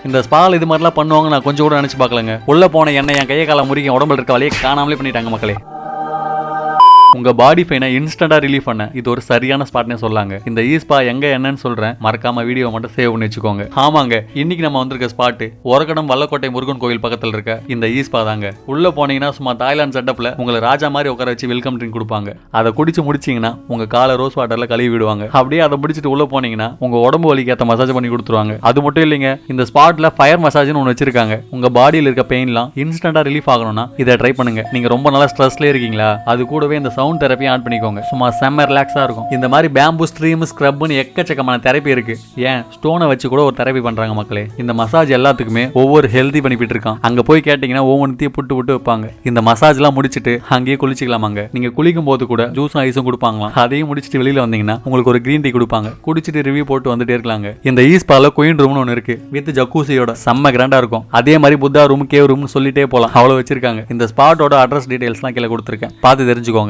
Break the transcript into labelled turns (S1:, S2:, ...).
S1: இந்த ஸ்பால் இது மாதிரிலாம் பண்ணுவாங்க நான் கொஞ்சம் கூட நினைச்சு பார்க்கலங்க. உள்ள போன எண்ணெய் என் கையை கால முறிக்க உடம்புல இருக்க வழியை காணாமலே பண்ணிட்டாங்க மக்களே. உங்க பாடி பெயினை இன்ஸ்டன்டா ரிலீஃப் பண்ண இது ஒரு சரியான ஸ்பாட்னே சொல்லாங்க. இந்த ஈஸ்பா எங்க என்னன்னு சொல்றேன், மறக்காம வீடியோ மட்டும் சேவ் பண்ணி வச்சுக்கோங்க. ஆமாங்க, இன்னைக்கு நம்ம வந்திருக்க ஸ்பாட் ஒரகடம் வல்லக்கோட்டை முருகன் கோவில் பக்கத்துல இருக்க இந்த ஈஸ்பா தாங்க. உள்ள போனீங்கன்னா சும்மா தாய்லாந்து செட்டப்ல உங்களை ராஜா மாதிரி உட்கார வச்சு வெல்கம் ட்ரிங்க் கொடுப்பாங்க. அதை குடிச்சு முடிச்சீங்கன்னா உங்க காலை ரோஸ் வாட்டர்ல கழுவி விடுவாங்க. அப்படியே அதை பிடிச்சிட்டு உள்ள போனீங்கன்னா உங்க உடம்பு வலிக்கு ஏற்ற மசாஜ் பண்ணி கொடுத்துருவாங்க. அது மட்டும் இல்லைங்க, இந்த ஸ்பாட்ல ஃபயர் மசாஜ்னு ஒன்று வச்சிருக்காங்க. உங்க பாடியில் இருக்க பெயின்லாம் இன்ஸ்டன்டா ரிலீஃப் ஆகணும்னா இதை ட்ரை பண்ணுங்க. நீங்க ரொம்ப நல்லா ஸ்ட்ரெஸ்ல இருக்கீங்களா, அது கூடவே இந்த சவுண்ட் தெரப்பி ஆட் பண்ணிக்கோங்க. சும்மா செம்ம ரிலாக்ஸா இருக்கும். இந்த மாதிரி பேம்பு ஸ்ட்ரீம் ஸ்க்ரப்னு எக்கச்சக்கமான தெரப்பி இருக்கு. ஏன் ஸ்டோனை வச்சு கூட ஒரு தெரப்பி பண்றாங்க மக்களே. இந்த மசாஜ் எல்லாத்துக்குமே ஒவ்வொரு ஹெல்தி பெனிஃபிட் இருக்கான். அங்க போய் கேட்டீங்கன்னா ஒவ்வொன்றையும் புட்டு புட்டு வைப்பாங்க. இந்த மசாஜ் எல்லாம் முடிச்சிட்டு அங்கேயே குளிச்சுக்கலாமாங்க. நீங்க குளிக்கும் போது கூட ஜூஸும் ஐஸும் கொடுப்பாங்களாம். அதையும் முடிச்சிட்டு வெளியில வந்தீங்கன்னா உங்களுக்கு ஒரு கிரீன் டீ கொடுப்பாங்க. குடிச்சிட்டு ரிவ்யூ போட்டு வந்துட்டே இருக்கலாங்க. இந்த ஈஸ்பால குயின் ரூம்னு ஒன்று இருக்கு வித் ஜக்கூசியோட செம்ம கிராண்டா இருக்கும். அதே மாதிரி புத்தா ரூம் கேவ் ரூம்னு சொல்லிட்டே போலாம். அவ்வளவு வச்சிருக்காங்க. இந்த ஸ்பாட்டோட அட்ரஸ் டீடைல்ஸ்லாம் கீழே கொடுத்துருக்கேன், பார்த்து தெரிஞ்சுக்கோங்க.